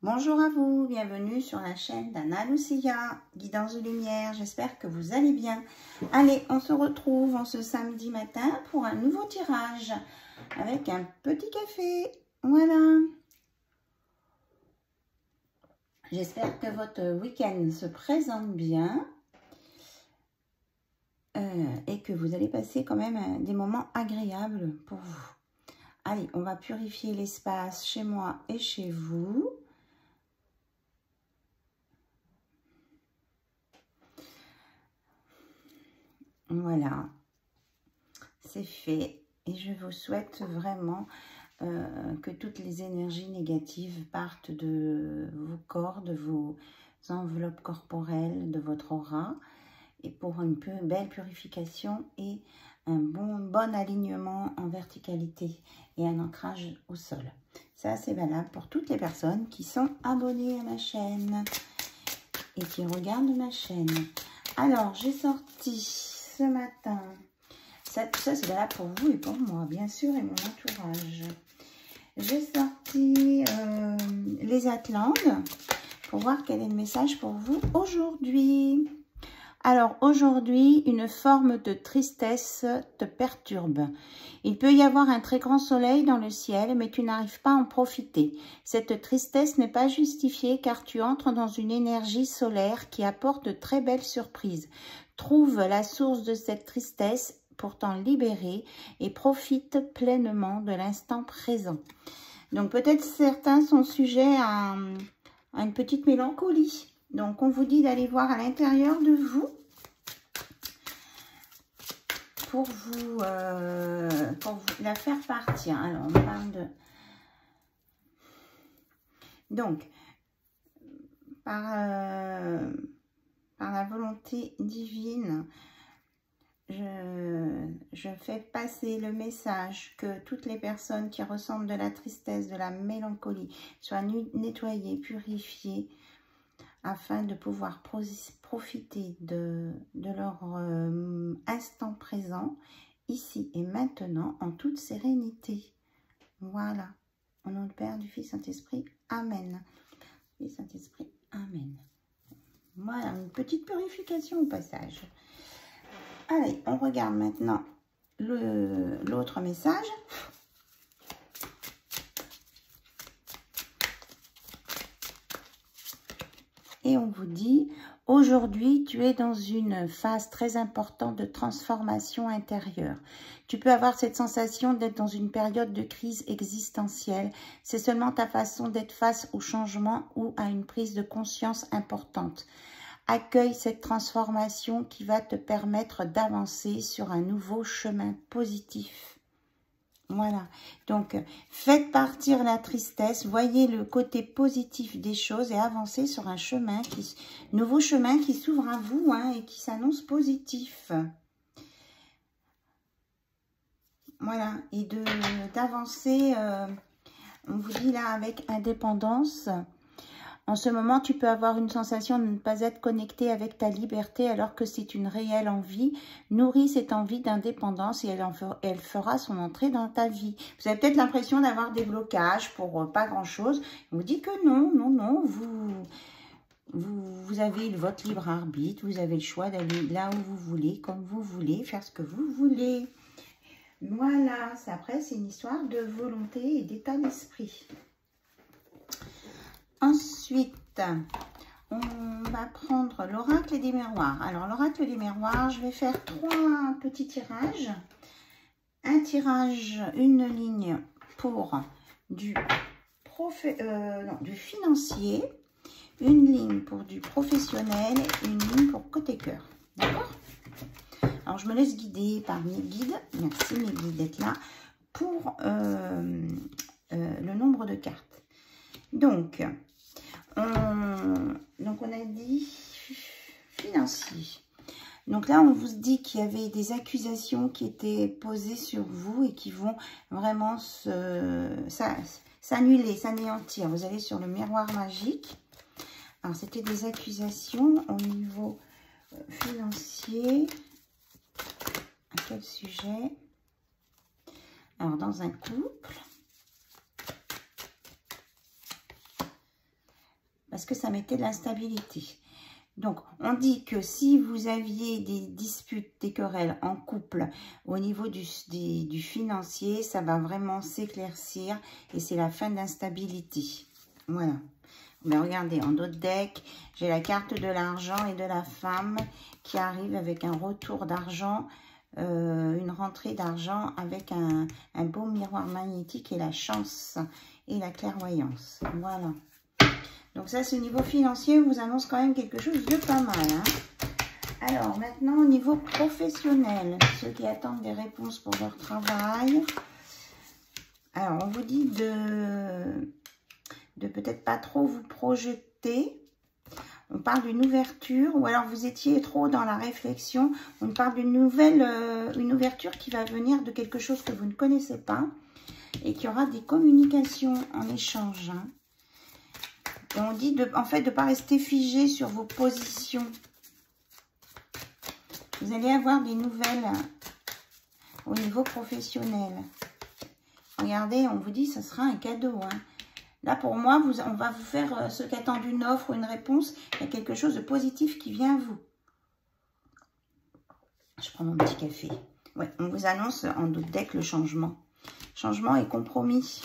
Bonjour à vous, bienvenue sur la chaîne d'Anna Lucia, Guidance de Lumière, j'espère que vous allez bien. Allez, on se retrouve en ce samedi matin pour un nouveau tirage avec un petit café, voilà. J'espère que votre week-end se présente bien et que vous allez passer quand même des moments agréables pour vous. Allez, on va purifier l'espace chez moi et chez vous. Voilà, c'est fait et je vous souhaite vraiment que toutes les énergies négatives partent de vos corps, de vos enveloppes corporelles, de votre aura et pour une belle purification et un bon alignement en verticalité et un ancrage au sol. Ça, c'est valable pour toutes les personnes qui sont abonnées à ma chaîne et qui regardent ma chaîne. Alors, j'ai sorti ce matin, ça c'est valable pour vous et pour moi, bien sûr, et mon entourage. J'ai sorti les Atlantes pour voir quel est le message pour vous aujourd'hui. Alors, aujourd'hui, une forme de tristesse te perturbe. Il peut y avoir un très grand soleil dans le ciel, mais tu n'arrives pas à en profiter. Cette tristesse n'est pas justifiée car tu entres dans une énergie solaire qui apporte de très belles surprises. Trouve la source de cette tristesse pour t'en libérer et profite pleinement de l'instant présent. Donc, peut-être certains sont sujets à une petite mélancolie. Donc, on vous dit d'aller voir à l'intérieur de vous pour vous la faire partir. Alors, on parle de... Donc, par la volonté divine, je fais passer le message que toutes les personnes qui ressentent de la tristesse, de la mélancolie, soient nettoyées, purifiées, afin de pouvoir profiter de leur instant présent, ici et maintenant, en toute sérénité. Voilà. Au nom du Père, du Fils, Saint-Esprit. Amen. Et Saint-Esprit, Amen. Voilà, une petite purification au passage. Allez, on regarde maintenant l'autre message. Et on vous dit, aujourd'hui, tu es dans une phase très importante de transformation intérieure. Tu peux avoir cette sensation d'être dans une période de crise existentielle. C'est seulement ta façon d'être face au changement ou à une prise de conscience importante. Accueille cette transformation qui va te permettre d'avancer sur un nouveau chemin positif. Voilà, donc faites partir la tristesse, voyez le côté positif des choses et avancez sur un chemin, nouveau chemin qui s'ouvre à vous et qui s'annonce positif. Voilà, et d'avancer, on vous dit là avec indépendance. En ce moment, tu peux avoir une sensation de ne pas être connecté avec ta liberté alors que c'est une réelle envie. Nourris cette envie d'indépendance et elle fera son entrée dans ta vie. Vous avez peut-être l'impression d'avoir des blocages pour pas grand-chose. On vous dit que non, non, non. Vous avez votre libre arbitre. Vous avez le choix d'aller là où vous voulez, comme vous voulez, faire ce que vous voulez. Voilà. Après, c'est une histoire de volonté et d'état d'esprit. Ensuite, on va prendre l'oracle des miroirs. Alors, l'oracle des miroirs, je vais faire 3 petits tirages. Un tirage, une ligne pour du financier, une ligne pour du professionnel, une ligne pour côté cœur. D'accord? Alors, je me laisse guider par mes guides. Merci mes guides d'être là pour le nombre de cartes. Donc, on a dit financier. Donc là, on vous dit qu'il y avait des accusations qui étaient posées sur vous et qui vont vraiment s'annuler, s'anéantir. Vous allez sur le miroir magique. Alors, c'était des accusations au niveau financier. À quel sujet? Alors, dans un couple. parce que ça mettait de l'instabilité. Donc, on dit que si vous aviez des disputes, des querelles en couple au niveau du financier, ça va vraiment s'éclaircir et c'est la fin de l'instabilité. Voilà. Mais regardez, en d'autres decks, j'ai la carte de l'argent et de la femme qui arrive avec un retour d'argent, une rentrée d'argent avec un beau miroir magnétique et la chance et la clairvoyance. Voilà. Donc ça, c'est au niveau financier, on vous annonce quand même quelque chose de pas mal. Hein. Alors, maintenant, au niveau professionnel, ceux qui attendent des réponses pour leur travail. Alors, on vous dit de peut-être pas trop vous projeter. On parle d'une ouverture, ou alors vous étiez trop dans la réflexion. On parle d'une une ouverture qui va venir de quelque chose que vous ne connaissez pas et qui aura des communications en échange. Hein. Et on dit en fait de ne pas rester figé sur vos positions. Vous allez avoir des nouvelles au niveau professionnel. Regardez, on vous dit que ce sera un cadeau. Hein. Là, pour moi, on va vous faire ceux qui attendent une offre ou une réponse. Il y a quelque chose de positif qui vient à vous. Je prends mon petit café. Ouais, on vous annonce en d'autres decks le changement. Changement et compromis.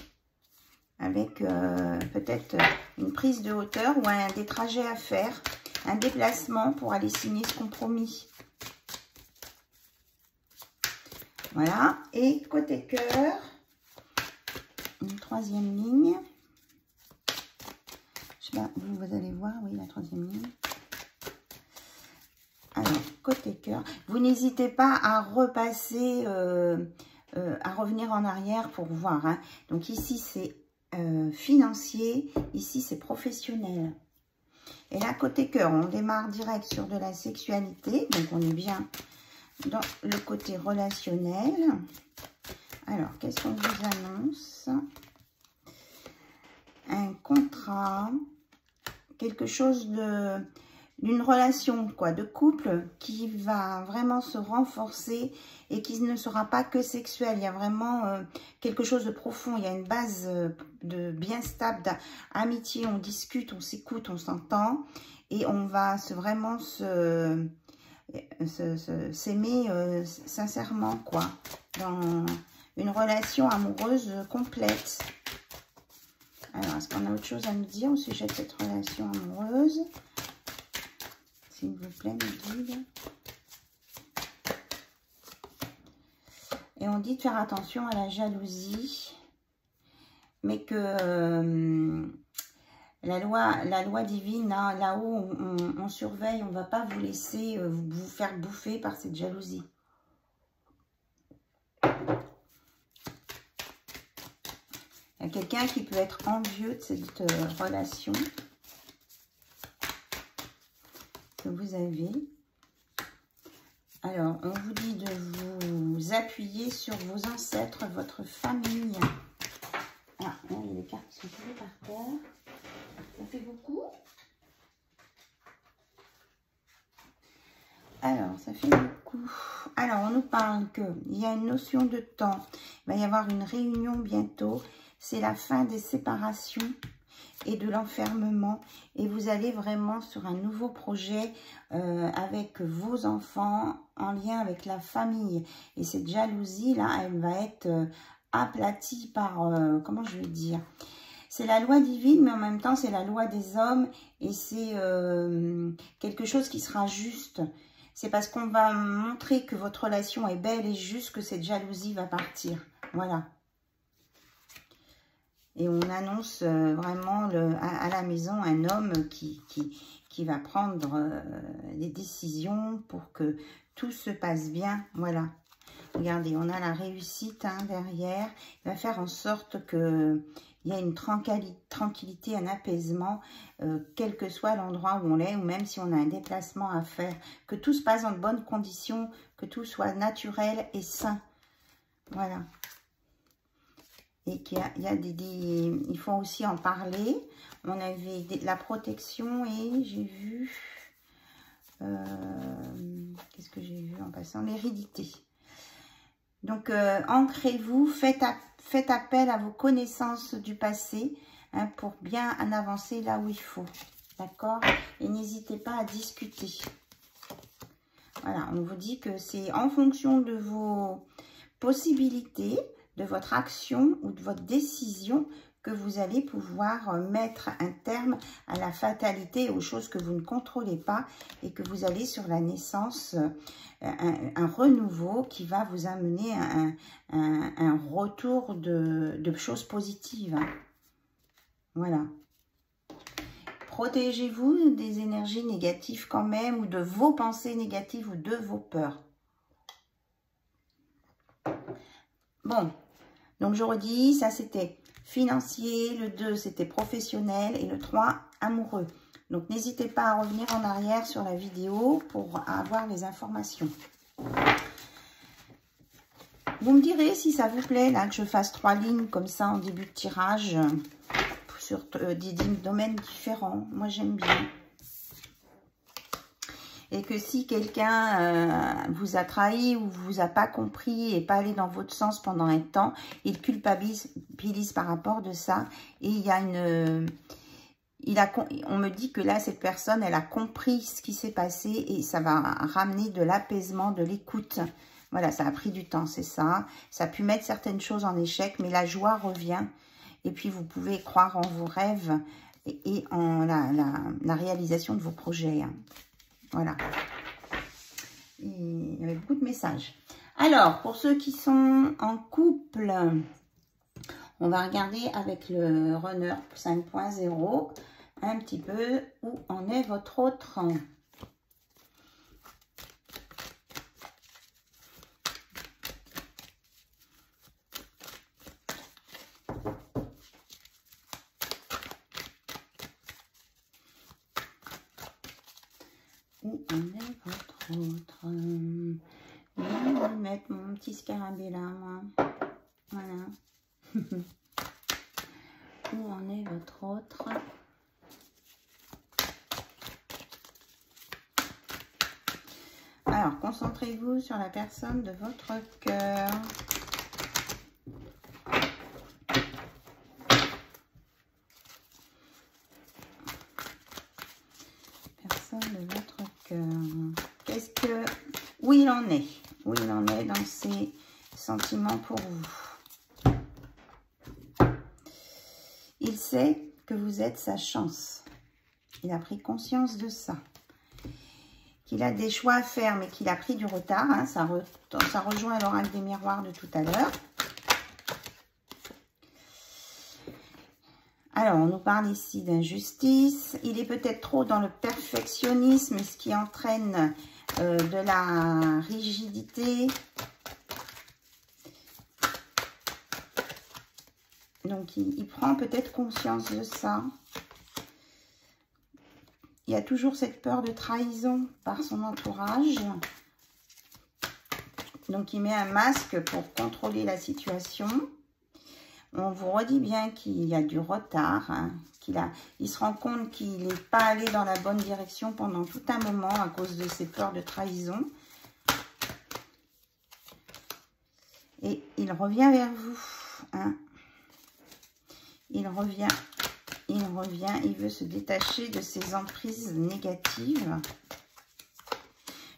Avec peut-être une prise de hauteur ou des trajets à faire. Un déplacement pour aller signer ce compromis. Voilà. Et côté cœur, une troisième ligne. Je sais pas, vous allez voir, oui, la troisième ligne. Alors, côté cœur, vous n'hésitez pas à repasser, à revenir en arrière pour voir. Hein. Donc ici, c'est financier, ici, c'est professionnel. Et là, côté cœur, on démarre direct sur de la sexualité. Donc, on est bien dans le côté relationnel. Alors, qu'est-ce qu'on vous annonce? Un contrat, quelque chose d'une relation, quoi, de couple qui va vraiment se renforcer et qui ne sera pas que sexuel. Il y a vraiment quelque chose de profond. Il y a une base de bien stable d'amitié. On discute, on s'écoute, on s'entend et on va vraiment s'aimer sincèrement, quoi, dans une relation amoureuse complète. Alors, est-ce qu'on a autre chose à me dire au sujet de cette relation amoureuse? S'il vous plaît, mes guides. Et on dit de faire attention à la jalousie, mais que la loi divine, hein, là-haut, on surveille, on ne va pas vous laisser vous faire bouffer par cette jalousie. Il y a quelqu'un qui peut être envieux de cette relation que vous avez. Alors, on vous dit de vous appuyer sur vos ancêtres, votre famille. Ah, là, il y a des cartes qui sont tombées par terre. Ça fait beaucoup. Alors, ça fait beaucoup. Alors, on nous parle qu'il y a une notion de temps. Il va y avoir une réunion bientôt. C'est la fin des séparations et de l'enfermement. Et vous allez vraiment sur un nouveau projet avec vos enfants en lien avec la famille. Et cette jalousie-là, elle va être aplatie par, comment je vais dire, c'est la loi divine, mais en même temps, c'est la loi des hommes. Et c'est quelque chose qui sera juste. C'est parce qu'on va montrer que votre relation est belle et juste que cette jalousie va partir. Voilà. Et on annonce vraiment à la maison un homme qui va prendre des décisions pour que tout se passe bien. Voilà. Regardez, on a la réussite hein, derrière. Il va faire en sorte qu'il y ait une tranquillité, un apaisement, quel que soit l'endroit où on est, ou même si on a un déplacement à faire. Que tout se passe dans de bonnes conditions, que tout soit naturel et sain. Voilà. Et qu'il y a il faut aussi en parler. On avait la protection et j'ai vu, qu'est-ce que j'ai vu en passant? L'hérédité. Donc, ancrez-vous, faites appel à vos connaissances du passé hein, pour bien en avancer là où il faut. D'accord? Et n'hésitez pas à discuter. Voilà, on vous dit que c'est en fonction de vos possibilités, de votre action ou de votre décision que vous allez pouvoir mettre un terme à la fatalité, aux choses que vous ne contrôlez pas et que vous allez sur la naissance, un renouveau qui va vous amener un retour de choses positives. Voilà. Protégez-vous des énergies négatives quand même, ou de vos pensées négatives ou de vos peurs. Bon, donc je redis, ça c'était financier, le 2 c'était professionnel et le 3 amoureux. Donc n'hésitez pas à revenir en arrière sur la vidéo pour avoir les informations. Vous me direz si ça vous plaît là que je fasse 3 lignes comme ça en début de tirage sur des domaines différents. Moi j'aime bien. Et que si quelqu'un vous a trahi ou vous a pas compris et pas allé dans votre sens pendant un temps, il culpabilise par rapport de ça. Et il y a on me dit que là, cette personne, elle a compris ce qui s'est passé et ça va ramener de l'apaisement, de l'écoute. Voilà, ça a pris du temps, c'est ça. Ça a pu mettre certaines choses en échec, mais la joie revient. Et puis, vous pouvez croire en vos rêves et en la réalisation de vos projets. Voilà. Et il y avait beaucoup de messages. Alors, pour ceux qui sont en couple, on va regarder avec le runner 5.0 un petit peu où en est votre autre. Où en est votre autre? Je vais mettre mon petit scarabée là, moi. Voilà. Où en est votre autre? Alors, concentrez-vous sur la personne de votre cœur. De votre cœur. Qu'est-ce que... Où il en est? Où il en est dans ses sentiments pour vous? Il sait que vous êtes sa chance. Il a pris conscience de ça. Qu'il a des choix à faire, mais qu'il a pris du retard. Hein, ça rejoint l'oracle des miroirs de tout à l'heure. Alors, on nous parle ici d'injustice. Il est peut-être trop dans le perfectionnisme, ce qui entraîne de la rigidité. Donc, il prend peut-être conscience de ça. Il y a toujours cette peur de trahison par son entourage. Donc, il met un masque pour contrôler la situation. On vous redit bien qu'il y a du retard, hein, il se rend compte qu'il n'est pas allé dans la bonne direction pendant tout un moment à cause de ses peurs de trahison. Et il revient vers vous. Hein. Il revient, il veut se détacher de ses emprises négatives.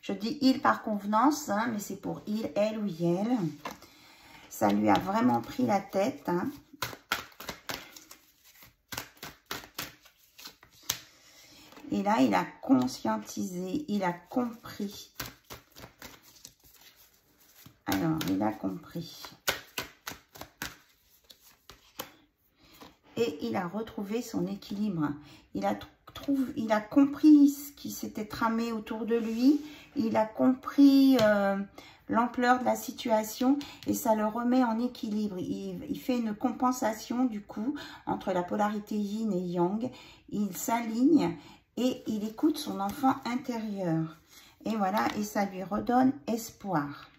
Je dis il par convenance, hein, mais c'est pour il, elle ou elle. Ça lui a vraiment pris la tête. Hein. Et là, il a conscientisé, il a compris. Alors, il a compris. Et il a retrouvé son équilibre. Il a compris ce qui s'était tramé autour de lui. Il a compris l'ampleur de la situation et ça le remet en équilibre. Il fait une compensation du coup entre la polarité yin et yang. Il s'aligne et il écoute son enfant intérieur. Et voilà, et ça lui redonne espoir.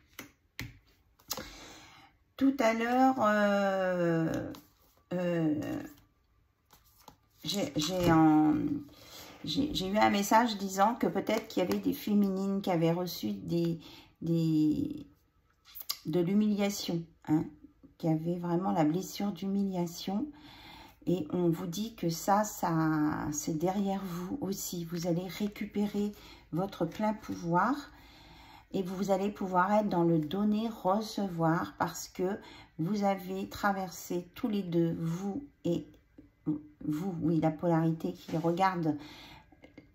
Tout à l'heure, j'ai eu un message disant que peut-être qu'il y avait des féminines qui avaient reçu de l'humiliation, hein, qui avaient vraiment la blessure d'humiliation. Et on vous dit que ça c'est derrière vous aussi. Vous allez récupérer votre plein pouvoir et vous allez pouvoir être dans le donner-recevoir parce que vous avez traversé tous les deux, vous et vous, oui, la polarité qui regarde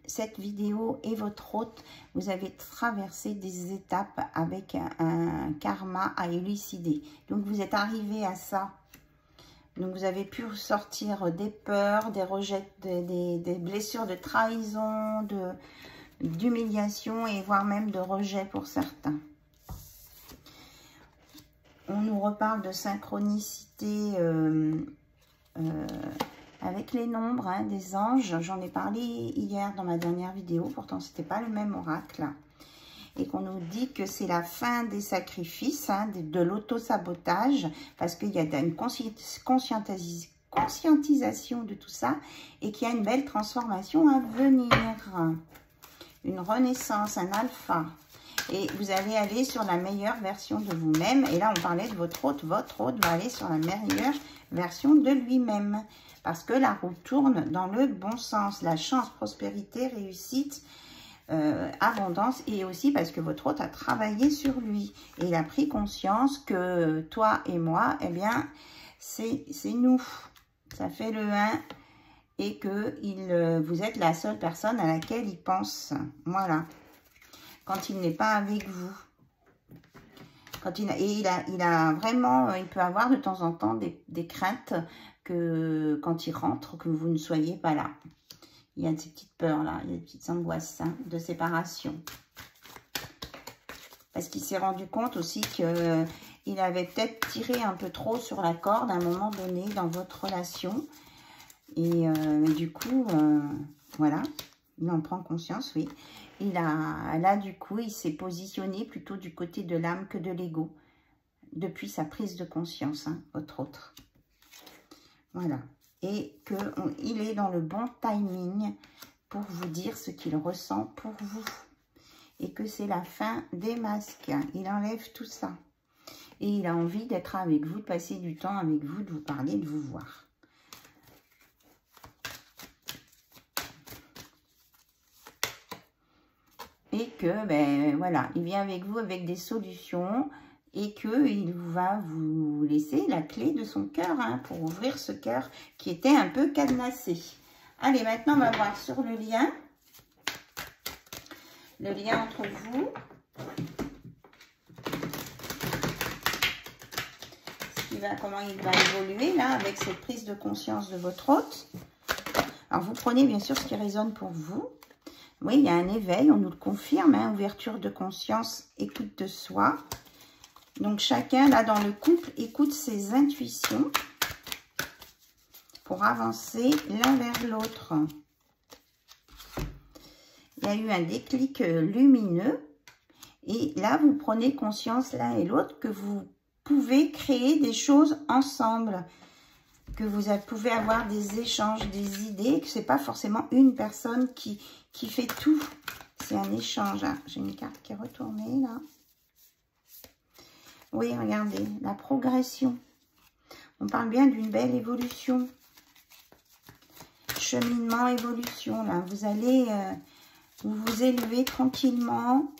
cette vidéo et votre hôte, vous avez traversé des étapes avec un karma à élucider. Donc vous êtes arrivé à ça. Donc vous avez pu sortir des peurs, des rejets, des blessures de trahison, d'humiliation et voire même de rejet pour certains. On nous reparle de synchronicité avec les nombres, hein, des anges. J'en ai parlé hier dans ma dernière vidéo, pourtant c'était pas le même oracle. Et qu'on nous dit que c'est la fin des sacrifices, hein, de l'auto-sabotage, parce qu'il y a une conscientisation de tout ça, et qu'il y a une belle transformation à venir. Une renaissance, un alpha. Et vous allez aller sur la meilleure version de vous-même. Et là, on parlait de votre hôte. Votre hôte va aller sur la meilleure version de lui-même. Parce que la roue tourne dans le bon sens. La chance, prospérité, réussite, abondance. Et aussi parce que votre hôte a travaillé sur lui. Et il a pris conscience que toi et moi, eh bien, c'est nous. Ça fait le 1. Et que vous êtes la seule personne à laquelle il pense. Voilà. Quand il n'est pas avec vous. Il a vraiment, il peut avoir de temps en temps des craintes que quand il rentre, que vous ne soyez pas là. Il y a ces petites peurs là, il y a des petites angoisses, hein, de séparation. Parce qu'il s'est rendu compte aussi qu'il avait peut-être tiré un peu trop sur la corde à un moment donné dans votre relation. Et du coup, voilà, il en prend conscience, oui. Là, du coup, il s'est positionné plutôt du côté de l'âme que de l'ego, depuis sa prise de conscience, hein, votre autre. Voilà. Et qu'il est dans le bon timing pour vous dire ce qu'il ressent pour vous. Et que c'est la fin des masques. Il enlève tout ça. Et il a envie d'être avec vous, de passer du temps avec vous, de vous parler, de vous voir. Et que, ben voilà, il vient avec vous avec des solutions et qu'il va vous laisser la clé de son cœur, hein, pour ouvrir ce cœur qui était un peu cadenassé. Allez, maintenant, on va voir sur le lien. Le lien entre vous. Comment il va évoluer, là, avec cette prise de conscience de votre hôte. Alors, vous prenez, bien sûr, ce qui résonne pour vous. Oui, il y a un éveil, on nous le confirme, hein, ouverture de conscience, écoute de soi. Donc, chacun, là, dans le couple, écoute ses intuitions pour avancer l'un vers l'autre. Il y a eu un déclic lumineux. Et là, vous prenez conscience l'un et l'autre que vous pouvez créer des choses ensemble. Que vous pouvez avoir des échanges, des idées. Que ce n'est pas forcément une personne qui fait tout. C'est un échange. Ah, j'ai une carte qui est retournée là. Oui, regardez, la progression. On parle bien d'une belle évolution. Cheminement, évolution. Là, vous allez vous élever tranquillement.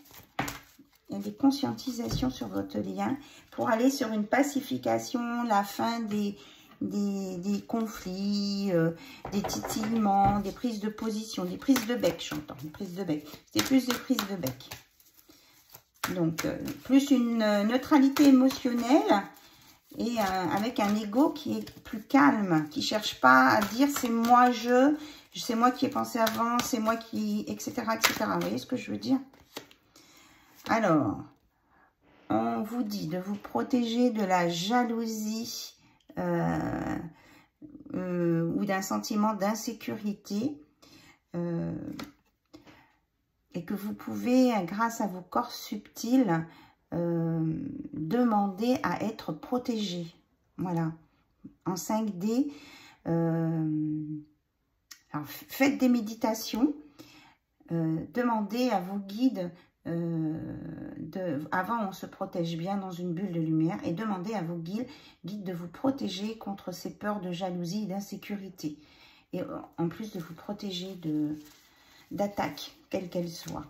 Il y a des conscientisations sur votre lien pour aller sur une pacification, la fin des conflits, des titillements, des prises de position, des prises de bec, j'entends, des prises de bec. C'est plus des prises de bec. Donc, plus une neutralité émotionnelle et avec un ego qui est plus calme, qui ne cherche pas à dire c'est moi c'est moi qui ai pensé avant, c'est moi qui, etc., etc. Vous voyez ce que je veux dire? Alors, on vous dit de vous protéger de la jalousie ou d'un sentiment d'insécurité et que vous pouvez, grâce à vos corps subtils, demander à être protégé. Voilà. En 5D, alors faites des méditations, demandez à vos guides Avant, on se protège bien dans une bulle de lumière et demandez à vos guides de vous protéger contre ces peurs de jalousie et d'insécurité. Et en plus de vous protéger d'attaques, quelles qu'elles soient.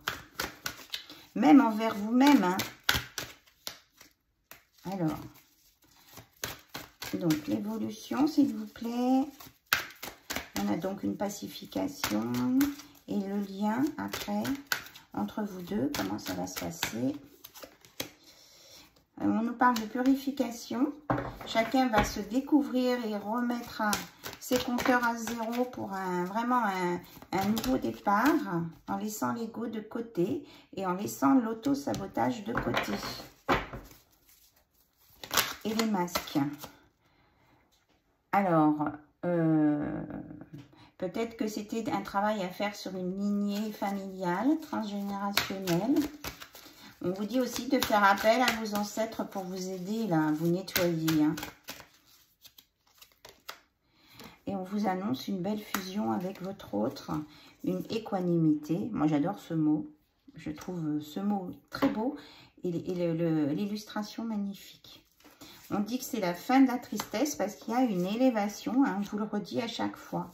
Même envers vous-même. Hein. Alors, donc l'évolution, s'il vous plaît. On a donc une pacification et le lien après entre vous deux. Comment ça va se passer? On nous parle de purification. Chacun va se découvrir et remettre ses compteurs à zéro pour vraiment un nouveau départ, en laissant l'ego de côté et en laissant l'auto-sabotage de côté. Et les masques. Alors, peut-être que c'était un travail à faire sur une lignée familiale, transgénérationnelle. On vous dit aussi de faire appel à vos ancêtres pour vous aider, là, à vous nettoyer. Hein. Et on vous annonce une belle fusion avec votre autre, une équanimité. Moi, j'adore ce mot. Je trouve ce mot très beau et l'illustration magnifique. On dit que c'est la fin de la tristesse parce qu'il y a une élévation. Hein, je vous le redis à chaque fois.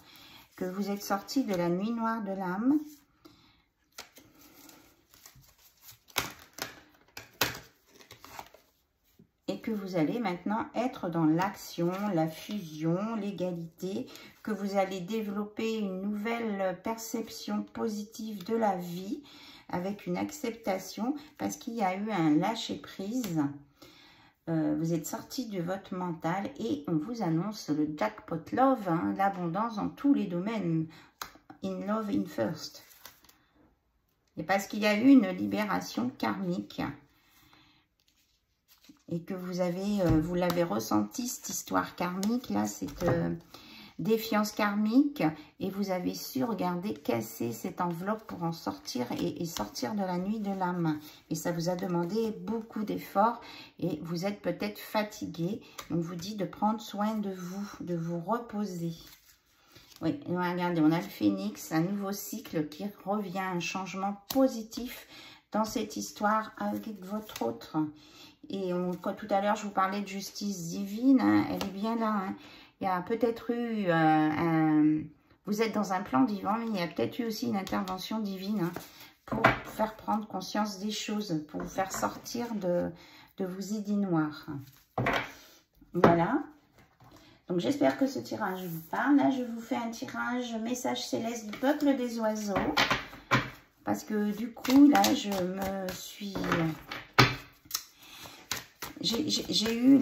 Que vous êtes sorti de la nuit noire de l'âme. Et que vous allez maintenant être dans l'action, la fusion, l'égalité, que vous allez développer une nouvelle perception positive de la vie avec une acceptation parce qu'il y a eu un lâcher-prise. Vous êtes sorti de votre mental et on vous annonce le jackpot love, hein, l'abondance dans tous les domaines. In love, in first. Et parce qu'il y a eu une libération karmique. Et que vous l'avez ressenti, cette histoire karmique, là, cette défiance karmique. Et vous avez su, regardez, casser cette enveloppe pour en sortir et sortir de la nuit de l'âme. Et ça vous a demandé beaucoup d'efforts et vous êtes peut-être fatigué. On vous dit de prendre soin de vous reposer. Oui, regardez, on a le phénix, un nouveau cycle qui revient, un changement positif dans cette histoire avec votre autre. Et quand tout à l'heure, je vous parlais de justice divine, hein, elle est bien là. Hein. Il y a peut-être eu, vous êtes dans un plan divin, mais il y a peut-être eu aussi une intervention divine hein, pour vous faire prendre conscience des choses, pour vous faire sortir de vos idées noires. Voilà. Donc, j'espère que ce tirage vous parle. Là, je vous fais un tirage message céleste du peuple des oiseaux. Parce que du coup, là, je me suis... J'ai eu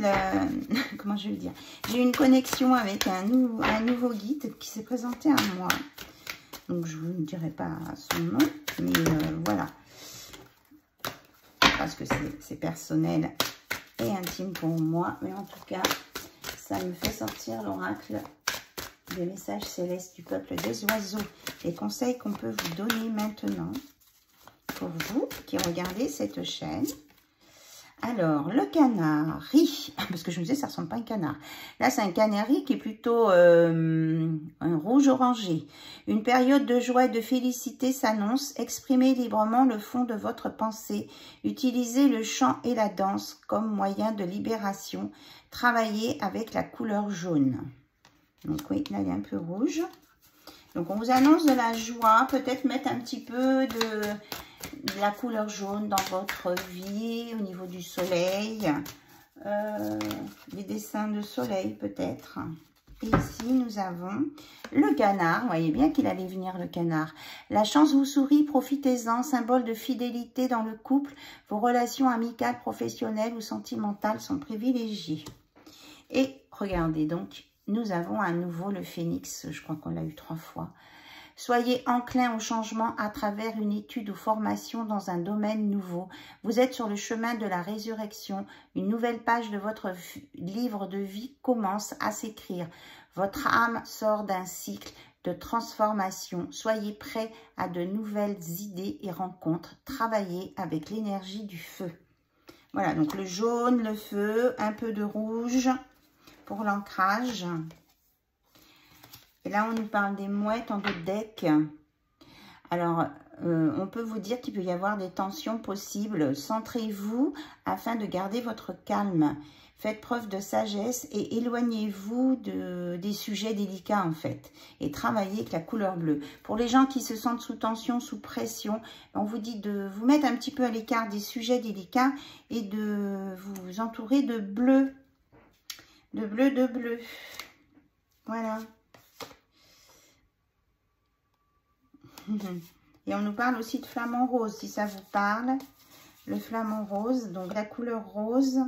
comment je vais le dire, j'ai eu une connexion avec un nouveau guide qui s'est présenté à moi. Donc je vous ne dirai pas son nom, mais voilà. Parce que c'est personnel et intime pour moi. Mais en tout cas, ça me fait sortir l'oracle des messages célestes du peuple des oiseaux. Les conseils qu'on peut vous donner maintenant pour vous qui regardez cette chaîne. Alors, le canari, parce que je me disais, ça ressemble pas à un canard. Là, c'est un canari qui est plutôt un rouge orangé. Une période de joie et de félicité s'annonce. Exprimez librement le fond de votre pensée. Utilisez le chant et la danse comme moyen de libération. Travaillez avec la couleur jaune. Donc oui, là, il est un peu rouge. Donc, on vous annonce de la joie. Peut-être mettre un petit peu de la couleur jaune dans votre vie, au niveau du soleil, les dessins de soleil peut-être. Et ici, nous avons le canard. Vous voyez bien qu'il allait venir le canard. La chance vous sourit, profitez-en, symbole de fidélité dans le couple. Vos relations amicales, professionnelles ou sentimentales sont privilégiées. Et regardez donc, nous avons à nouveau le phénix. Je crois qu'on l'a eu 3 fois. Soyez enclin au changement à travers une étude ou formation dans un domaine nouveau. Vous êtes sur le chemin de la résurrection. Une nouvelle page de votre livre de vie commence à s'écrire. Votre âme sort d'un cycle de transformation. Soyez prêts à de nouvelles idées et rencontres. Travaillez avec l'énergie du feu. Voilà, donc le jaune, le feu, un peu de rouge pour l'ancrage. Et là, on nous parle des mouettes en 2 decks. Alors, on peut vous dire qu'il peut y avoir des tensions possibles. Centrez-vous afin de garder votre calme. Faites preuve de sagesse et éloignez-vous des sujets délicats en fait. Et travaillez avec la couleur bleue. Pour les gens qui se sentent sous tension, sous pression, on vous dit de vous mettre un petit peu à l'écart des sujets délicats et de vous entourer de bleu. De bleu. Voilà. Et on nous parle aussi de flamant rose, si ça vous parle. Le flamant rose, donc la couleur rose.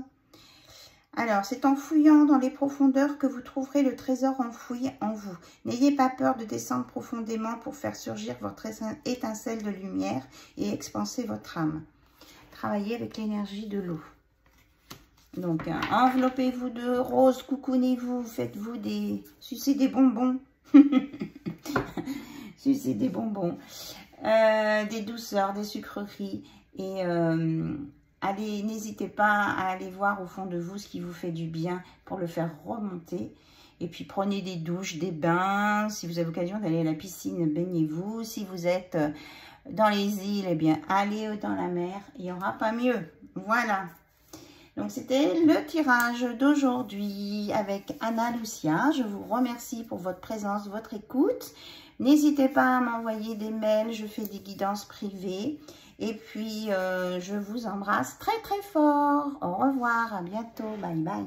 Alors, c'est en fouillant dans les profondeurs que vous trouverez le trésor enfoui en vous. N'ayez pas peur de descendre profondément pour faire surgir votre étincelle de lumière et expanser votre âme. Travaillez avec l'énergie de l'eau. Donc, enveloppez-vous de rose, coucounez-vous, faites-vous des... sucez des bonbons. Sucez des bonbons. Des douceurs, des sucreries. Et allez, n'hésitez pas à aller voir au fond de vous ce qui vous fait du bien pour le faire remonter. Et puis prenez des douches, des bains. Si vous avez l'occasion d'aller à la piscine, baignez-vous. Si vous êtes dans les îles, eh bien allez dans la mer. Il n'y aura pas mieux. Voilà. Donc c'était le tirage d'aujourd'hui avec Anna Lucia. Je vous remercie pour votre présence, votre écoute. N'hésitez pas à m'envoyer des mails, je fais des guidances privées. Et puis, je vous embrasse très très fort. Au revoir, à bientôt, bye bye.